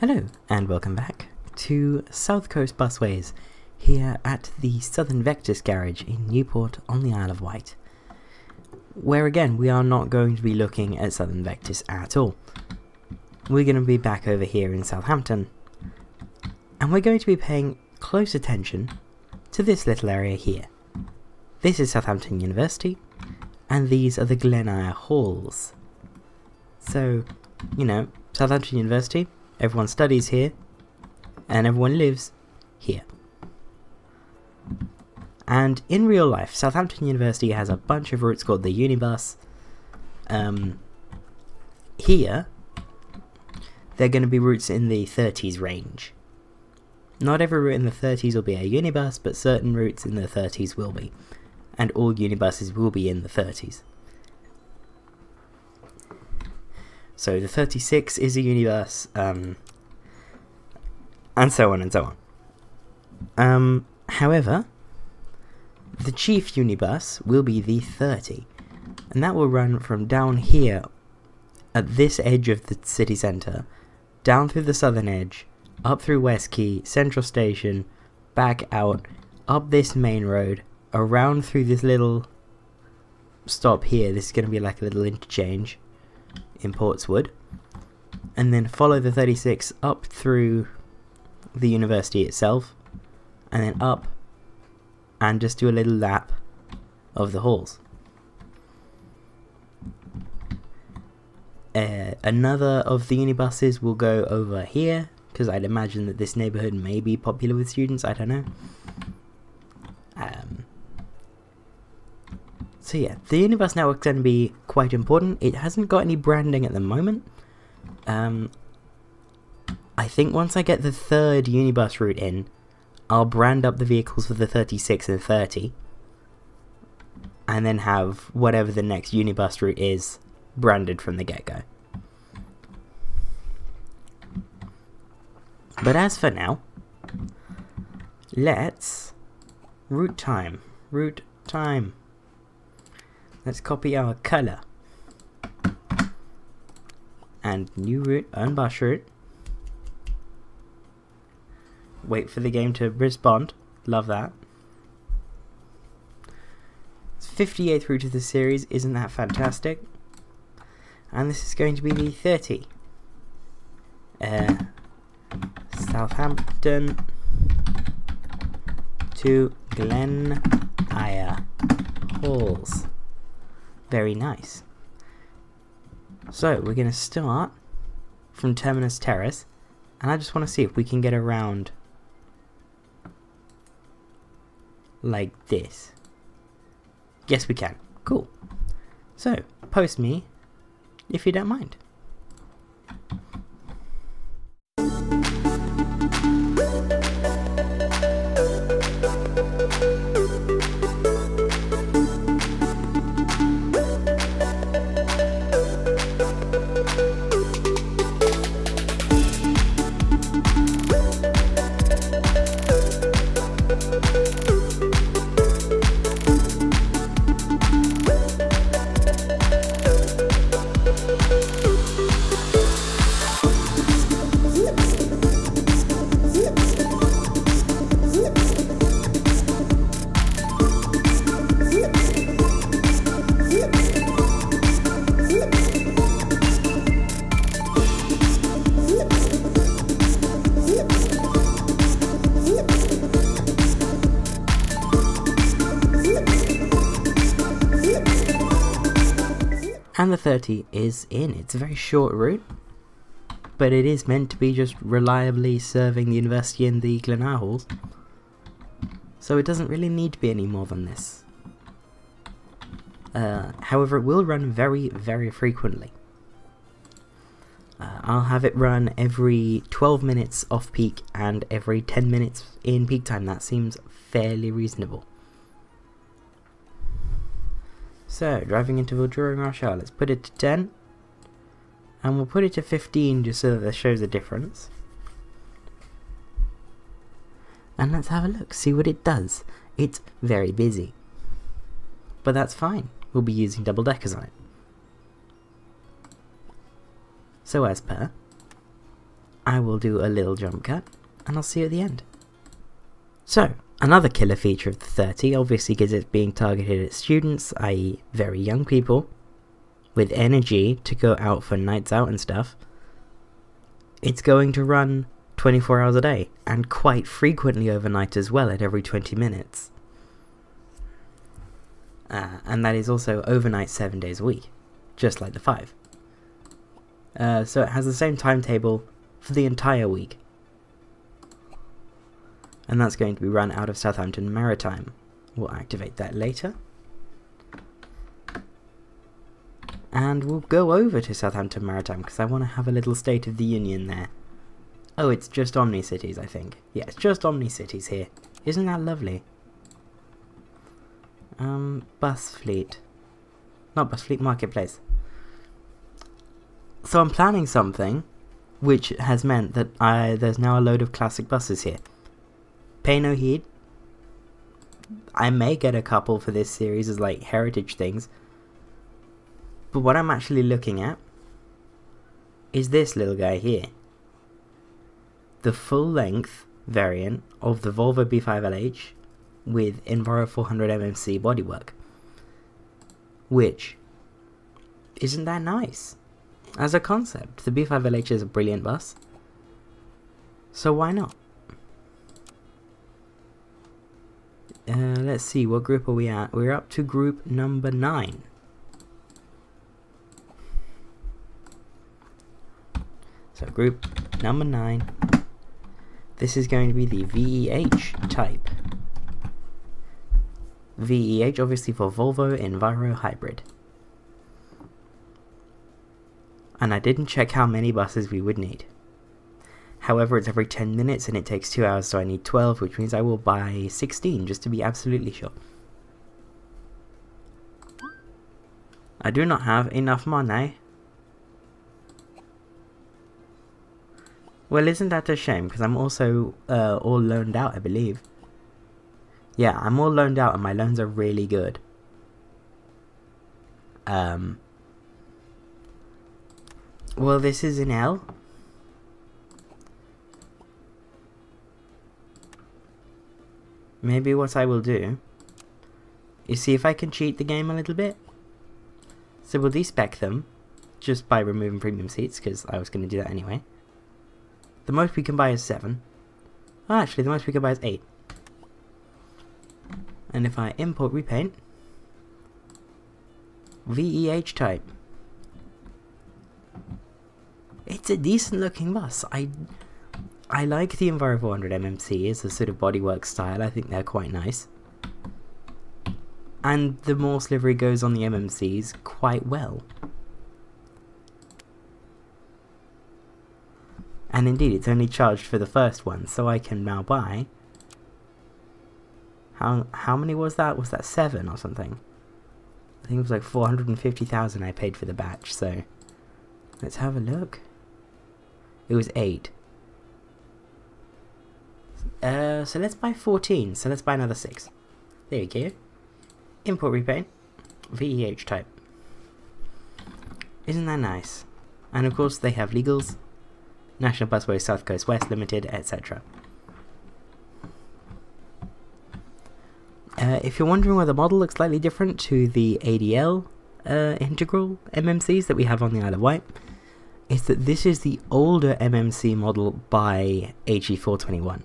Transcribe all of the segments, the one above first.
Hello and welcome back to South Coast Busways here at the Southern Vectis Garage in Newport on the Isle of Wight, where again we are not going to be looking at Southern Vectis at all. We're going to be back over here in Southampton, and we're going to be paying close attention to this little area here. This is Southampton University, and these are the Glen Eyre Halls. So, you know, Southampton University, everyone studies here, and everyone lives here. And in real life, Southampton University has a bunch of routes called the Unibus. Here, they're going to be routes in the 30s range. Not every route in the 30s will be a Unibus, but certain routes in the 30s will be. And all Unibuses will be in the 30s. So the 36 is a Unibus, and so on and so on. However, the chief Unibus will be the 30, and that will run from down here at this edge of the city centre, down through the southern edge, up through West Quay, Central Station, back out, up this main road, around through this little stop here. This is going to be like a little interchange in Portswood, and then follow the 36 up through the university itself, and then up and just do a little lap of the halls. Another of the Unibuses will go over here, because I'd imagine that this neighbourhood may be popular with students, I don't know. So yeah, the Unibus network is going to be quite important. It hasn't got any branding at the moment. I think once I get the third Unibus route in, I'll brand up the vehicles for the 36 and 30, and then have whatever the next Unibus route is branded from the get-go. But as for now, let's route time. Let's copy our colour. And new route, unbus route. Wait for the game to respond. Love that. It's 58th route of the series, isn't that fantastic? And this is going to be the 30. Southampton to Glen Eyre Halls. Very nice. So we're going to start from Terminus Terrace, and I just want to see if we can get around like this. Yes, we can. Cool. So post me if you don't mind. And the 30 is in. It's a very short route, but it is meant to be just reliably serving the university and the Glen Eyre Halls, so it doesn't really need to be any more than this. However, it will run very, very frequently. I'll have it run every 12 minutes off peak and every 10 minutes in peak time. That seems fairly reasonable. So, driving interval during rush hour, let's put it to 10, and we'll put it to 15 just so that it shows a difference. And let's have a look, see what it does. It's very busy, but that's fine, we'll be using double deckers on it. So as per, I will do a little jump cut, and I'll see you at the end. So, another killer feature of the 30, obviously because it's being targeted at students, i.e. very young people, with energy to go out for nights out and stuff, it's going to run 24 hours a day, and quite frequently overnight as well, at every 20 minutes. And that is also overnight 7 days a week, just like the 5. So it has the same timetable for the entire week. And that's going to be run out of Southampton Maritime. We'll activate that later. And we'll go over to Southampton Maritime because I want to have a little State of the Union there. Oh, it's just Omni-Cities, I think. Yeah, it's just Omni-Cities here. Isn't that lovely? Bus fleet. Not bus fleet, marketplace. So I'm planning something which has meant that there's now a load of classic buses here. Pay no heed. I may get a couple for this series as like heritage things. But what I'm actually looking at is this little guy here. The full length variant of the Volvo B5LH with Enviro 400 MMC bodywork. Which isn't that nice? As a concept, the B5LH is a brilliant bus. So why not? Let's see, what group are we at? We're up to group number 9. So group number 9. This is going to be the VEH type. VEH obviously for Volvo Enviro Hybrid. And I didn't check how many buses we would need. However, it's every 10 minutes and it takes 2 hours, so I need 12, which means I will buy 16 just to be absolutely sure. I do not have enough money. Well, isn't that a shame? Because I'm also all loaned out, I believe. Yeah, I'm all loaned out and my loans are really good. Well, this is an L. Maybe what I will do is see if I can cheat the game a little bit. So we'll despec them just by removing premium seats, because I was going to do that anyway. The most we can buy is 7. Oh, actually, the most we can buy is 8. And if I import repaint, VEH type. It's a decent looking bus. I like the Enviro 400 MMC as a sort of bodywork style. I think they're quite nice. And the Morse livery goes on the MMCs quite well. And indeed, it's only charged for the first one, so I can now buy... How many was that? Was that 7 or something? I think it was like 450,000 I paid for the batch, so... Let's have a look. It was 8. So let's buy 14, so let's buy another 6. There you go. Import repaint. VEH type. Isn't that nice? And of course they have legals. National Busways South Coast West Limited, etc. If you're wondering why the model looks slightly different to the ADL integral MMCs that we have on the Isle of Wight, is that this is the older MMC model by HE421.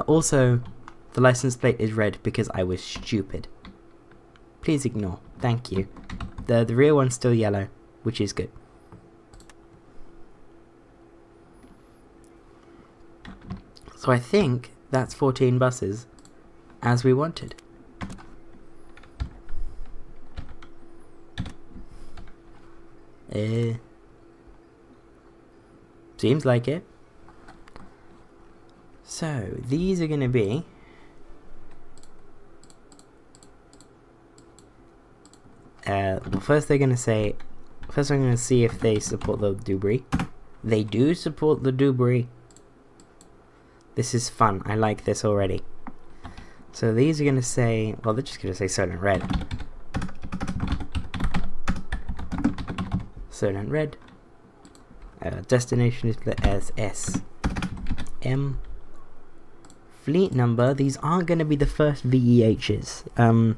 Also, the license plate is red because I was stupid. Please ignore. Thank you. The rear one's still yellow, which is good. So I think that's 14 buses, as we wanted. Seems like it. So, these are going to be... well, first they're going to say... First I'm going to see if they support the Dubry. They do support the Dubry. This is fun. I like this already. So these are going to say... Well, they're just going to say Solent Red. Solent Red. Destination is SS. M. Fleet number. These aren't going to be the first VEHs.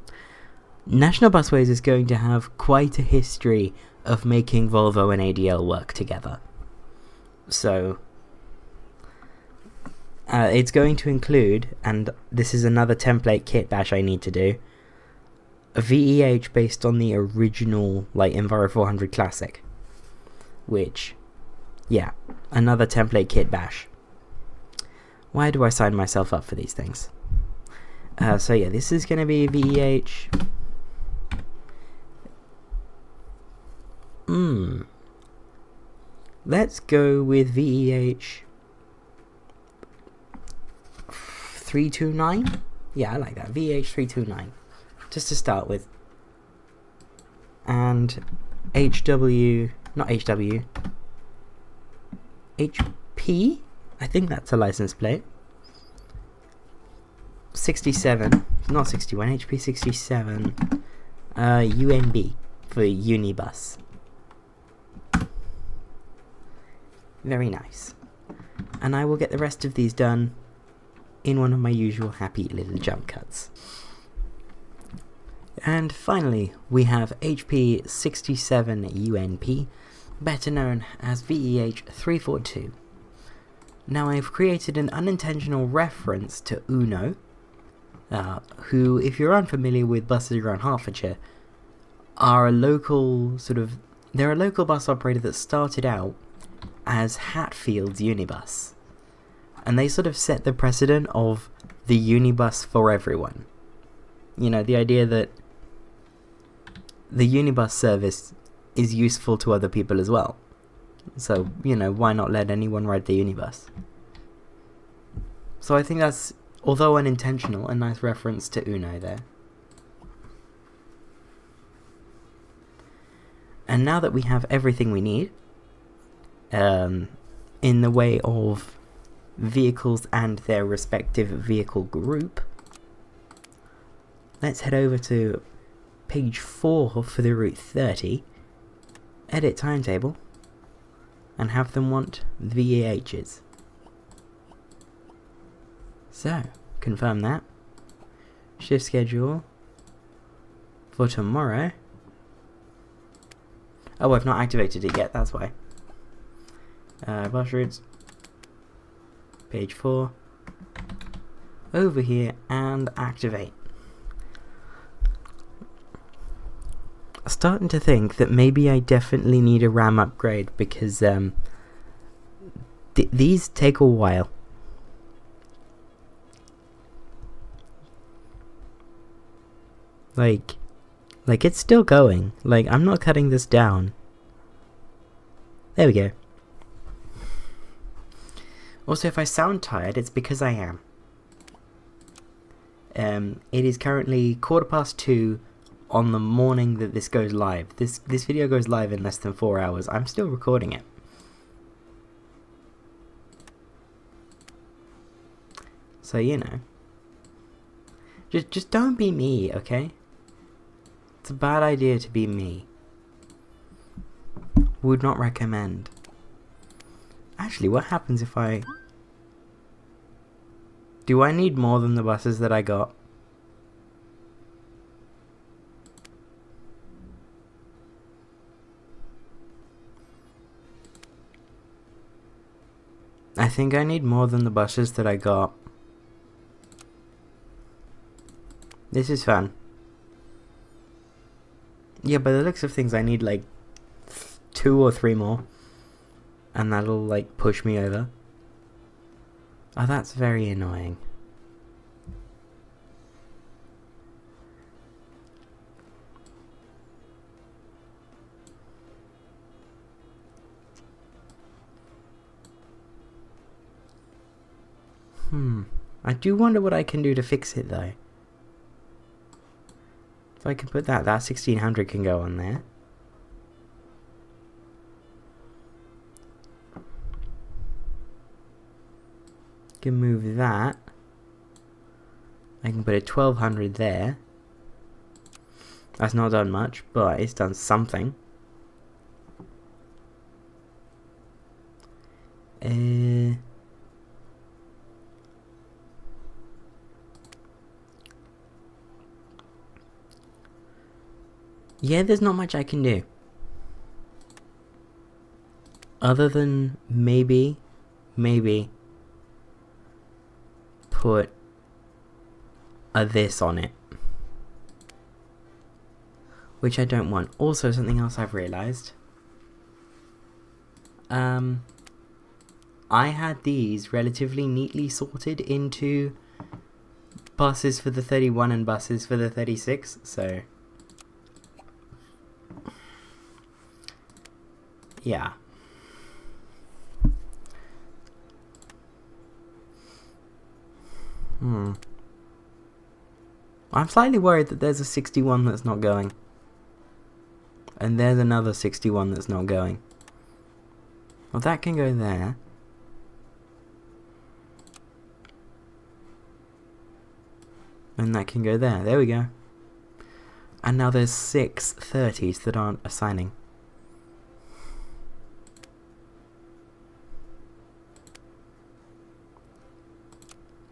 National Busways is going to have quite a history of making Volvo and ADL work together. So, it's going to include, and this is another template kit bash I need to do, a VEH based on the original, like, Enviro 400 Classic. Which, yeah, another template kit bash. Why do I sign myself up for these things? So yeah, this is going to be VEH. Let's go with VEH 329. Yeah, I like that. VEH 329. Just to start with. And HW, not HW, HP? I think that's a license plate. 67, not 61, HP 67. UNB for Unibus. Very nice. And I will get the rest of these done in one of my usual happy little jump cuts. And finally, we have HP 67 UNP, better known as VEH 342. Now I've created an unintentional reference to Uno, who, if you're unfamiliar with buses around Hertfordshire, are a local they're a local bus operator that started out as Hatfield's Unibus. And they sort of set the precedent of the Unibus for everyone. You know, the idea that the Unibus service is useful to other people as well. So, you know, why not let anyone ride the Unibus? So I think that's, although unintentional, a nice reference to Uno there. And now that we have everything we need, in the way of vehicles and their respective vehicle group, let's head over to page 4 for the Route 30, edit timetable, and have them want VEHs. So, confirm that. Shift schedule for tomorrow. Oh, I've not activated it yet, that's why. Bus routes. Page 4. Over here and activate. Starting to think that maybe I definitely need a RAM upgrade because these take a while. Like it's still going. Like, I'm not cutting this down. There we go. Also, if I sound tired, it's because I am. It is currently 2:15 on the morning that this goes live. This video goes live in less than 4 hours. I'm still recording it. So, you know. Just don't be me, okay? It's a bad idea to be me. Would not recommend. Actually, what happens if I... Do I need more than the buses that I got? I think I need more than the buses that I got. This is fun. Yeah, by the looks of things, I need like 2 or 3 more. And that'll like push me over. Oh, that's very annoying. I do wonder what I can do to fix it though. If I can put that 1600 can go on there. Can move that. I can put a 1200 there. That's not done much, but it's done something. Yeah, there's not much I can do. Other than maybe put a this on it. Which I don't want. Also, something else I've realised. I had these relatively neatly sorted into buses for the 31 and buses for the 36, so yeah. I'm slightly worried that there's a 61 that's not going. And there's another 61 that's not going. Well, that can go there. And that can go there. There we go. And now there's 6 30s that aren't assigning.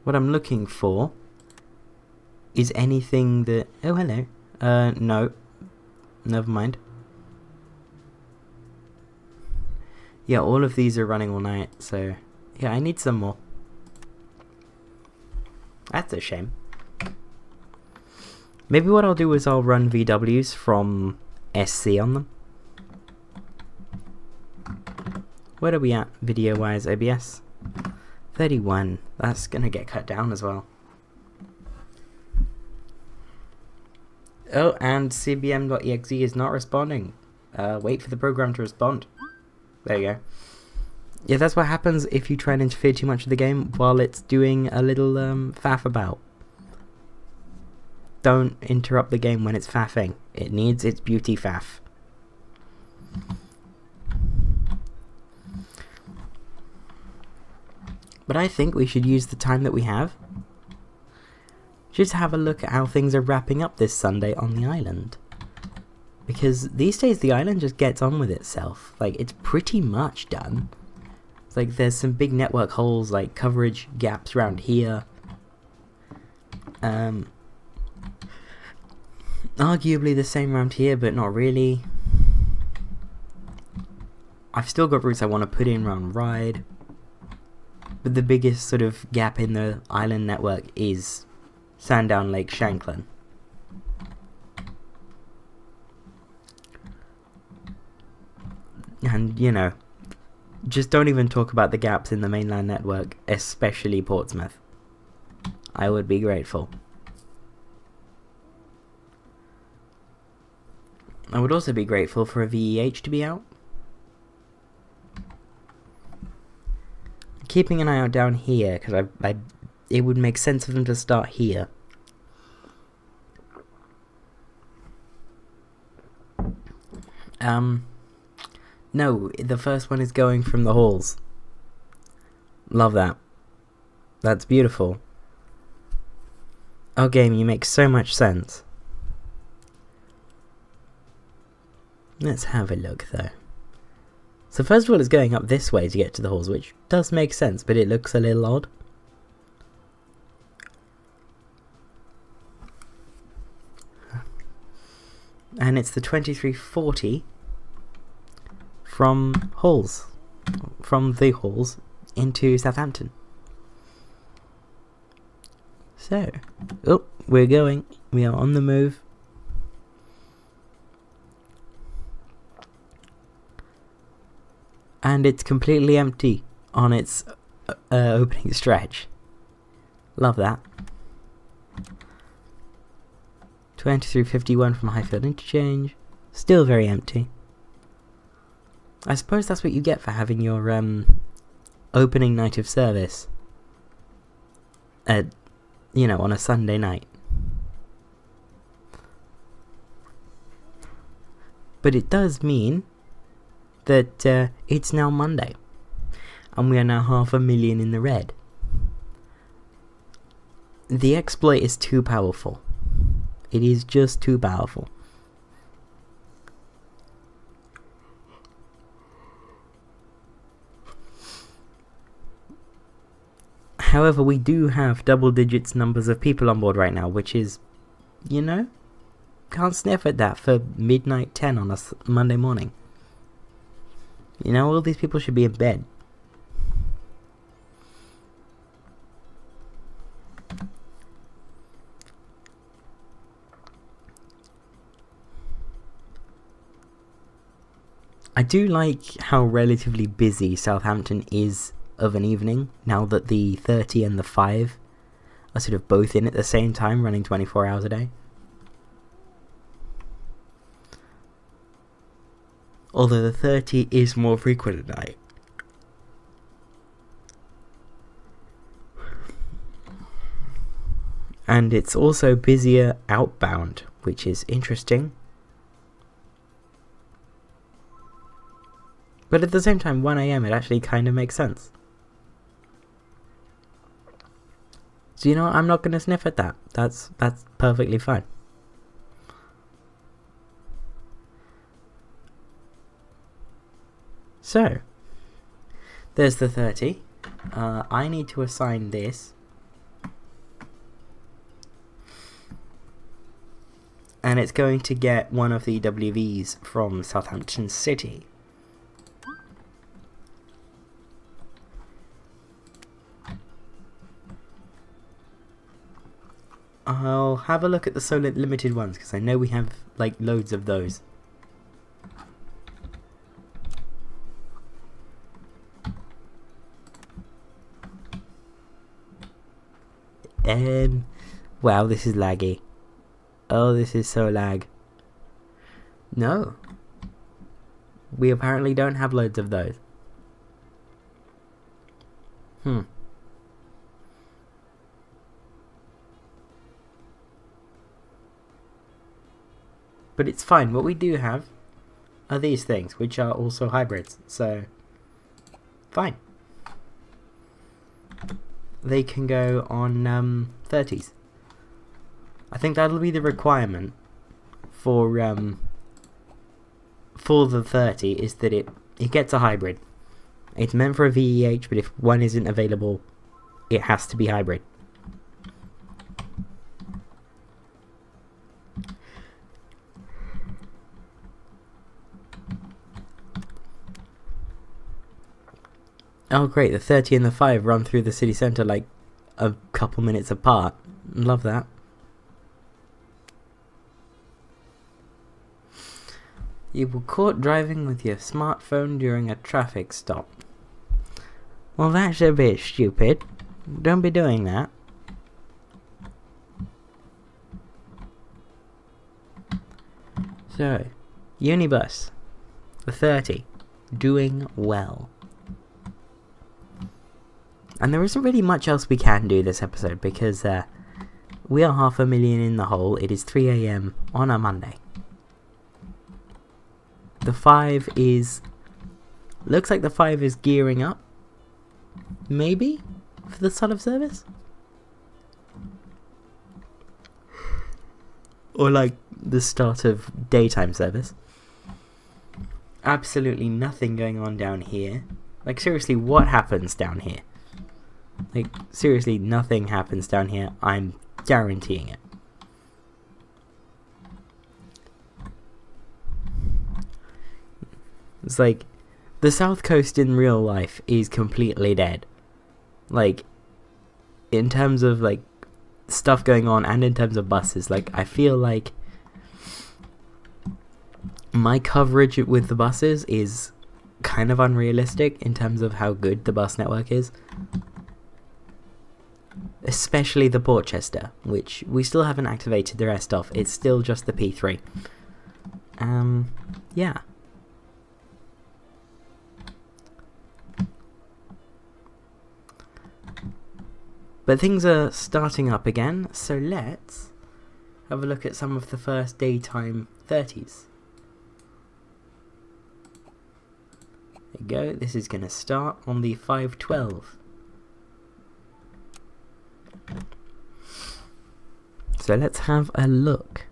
What I'm looking for is anything that... Oh, hello. No. Never mind. Yeah, all of these are running all night, so... Yeah, I need some more. That's a shame. Maybe what I'll do is I'll run VWs from SC on them. Where are we at, video-wise, OBS? 31. That's gonna get cut down as well. Oh, and cbm.exe is not responding. Wait for the program to respond. There you go. Yeah, that's what happens if you try and interfere too much with the game while it's doing a little faff about. Don't interrupt the game when it's faffing. It needs its beauty faff. But I think we should use the time that we have just have a look at how things are wrapping up this Sunday on the island. Because these days the island just gets on with itself. Like, it's pretty much done. It's like there's some big network holes, like coverage gaps around here. Arguably the same around here, but not really. I've still got routes I want to put in around Ryde. But the biggest sort of gap in the island network is Sandown Lake Shanklin. And, you know, just don't even talk about the gaps in the mainland network, especially Portsmouth. I would be grateful. I would also be grateful for a VEH to be out. Keeping an eye out down here, because it would make sense for them to start here. No, the first one is going from the halls. Love that. That's beautiful. Oh, game, you make so much sense. Let's have a look, though. So first of all, it's going up this way to get to the halls, which does make sense, but it looks a little odd. And it's the 2340 from Halls, from the Halls into Southampton. So, oh, we're going. We are on the move. And it's completely empty on its opening stretch. Love that. 2351 from Highfield Interchange. Still very empty. I suppose that's what you get for having your opening night of service you know, on a Sunday night. But it does mean that it's now Monday, and we are now 500,000 in the red. The exploit is too powerful. It is just too powerful. However, we do have double digits numbers of people on board right now, which is, you know, can't sniff at that for midnight 10 on a Monday morning. You know, all these people should be in bed. I do like how relatively busy Southampton is of an evening, now that the 30 and the 5 are sort of both in at the same time, running 24 hours a day. Although the 30 is more frequent at night. And it's also busier outbound, which is interesting. But at the same time, 1 AM it actually kind of makes sense. So you know what, I'm not going to sniff at that. That's perfectly fine. So, there's the 30. I need to assign this. And it's going to get one of the WVs from Southampton City. I'll have a look at the Solent Limited ones, because I know we have like loads of those. Wow, this is laggy. Oh, this is so lag. No. We apparently don't have loads of those. But it's fine. What we do have are these things, which are also hybrids. So, fine. They can go on 30s. I think that'll be the requirement for the 30, is that it gets a hybrid. It's meant for a VEH, but if one isn't available, it has to be hybrid. Oh great, the 30 and the 5 run through the city centre like a couple minutes apart. Love that. You were caught driving with your smartphone during a traffic stop. Well, that's a bit stupid. Don't be doing that. So, Unibus, the 30, doing well. And there isn't really much else we can do this episode, because we are 500,000 in the hole. It is 3 AM on a Monday. The 5 is... looks like the 5 is gearing up. Maybe? For the start of service? Or like the start of daytime service. Absolutely nothing going on down here. Like seriously, what happens down here? Like seriously, nothing happens down here. I'm guaranteeing it. It's like, the South Coast in real life is completely dead. Like, in terms of, like, stuff going on and in terms of buses. Like, I feel like my coverage with the buses is kind of unrealistic in terms of how good the bus network is. Especially the Portchester, which we still haven't activated the rest of. It's still just the P3. Yeah. But things are starting up again, so let's have a look at some of the first daytime 30s. There you go, this is going to start on the 5:12. So let's have a look.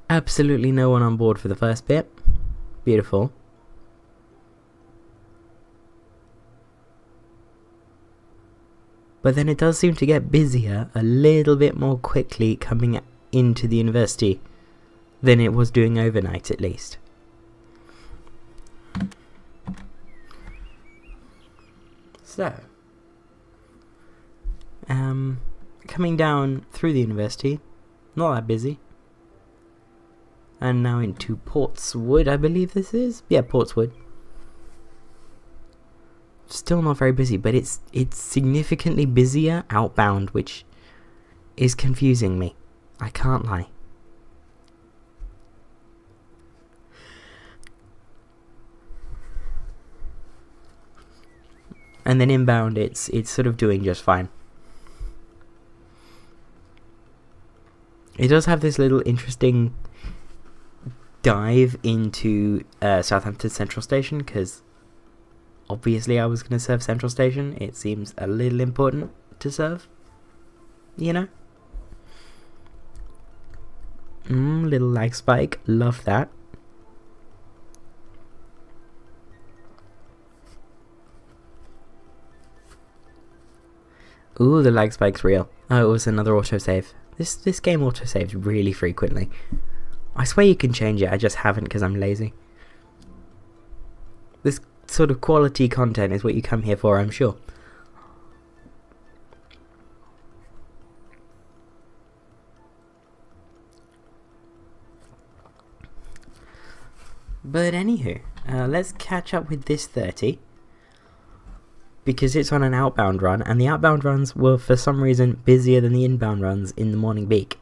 Absolutely no one on board for the first bit. Beautiful. But then it does seem to get busier a little bit more quickly coming into the university than it was doing overnight, at least. So, coming down through the university, not that busy. And now into Portswood, I believe this is. Yeah, Portswood. Still not very busy, but it's significantly busier outbound, which is confusing me. I can't lie. And then inbound, it's sort of doing just fine. It does have this little interesting dive into Southampton Central Station, because obviously I was going to serve Central Station. It seems a little important to serve, you know? Little lag spike, love that. Ooh, the lag spike's real. Oh, it was another autosave. This game autosaves really frequently. I swear you can change it, I just haven't because I'm lazy. This sort of quality content is what you come here for, I'm sure. But anywho, let's catch up with this 30. Because it's on an outbound run, and the outbound runs were for some reason busier than the inbound runs in the morning peak.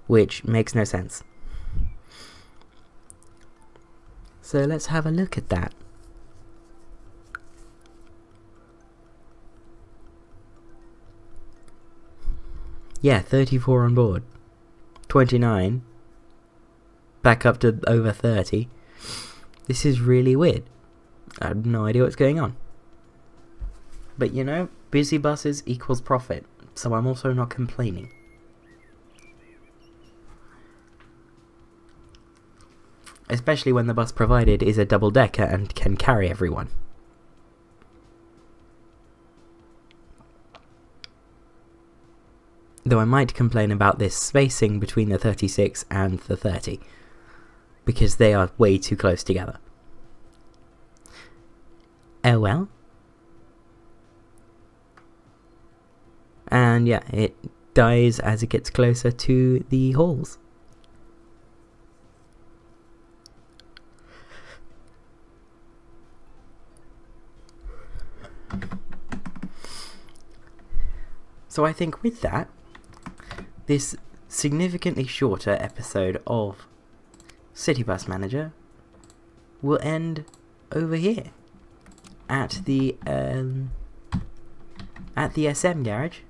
Which makes no sense. So let's have a look at that. Yeah, 34 on board. 29. Back up to over 30. This is really weird. I have no idea what's going on. But you know, busy buses equals profit, so I'm also not complaining. Especially when the bus provided is a double-decker and can carry everyone. Though I might complain about this spacing between the 36 and the 30, because they are way too close together. Oh well. And yeah, it dies as it gets closer to the halls. So I think with that, this significantly shorter episode of City Bus Manager will end over here at the SM garage,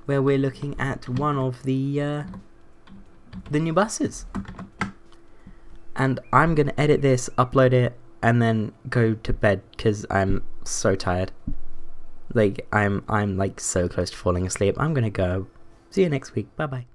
where we're looking at one of the new buses. And I'm gonna edit this, upload it, and then go to bed because I'm so tired. Like I'm like so close to falling asleep. I'm gonna go. See you next week. Bye bye.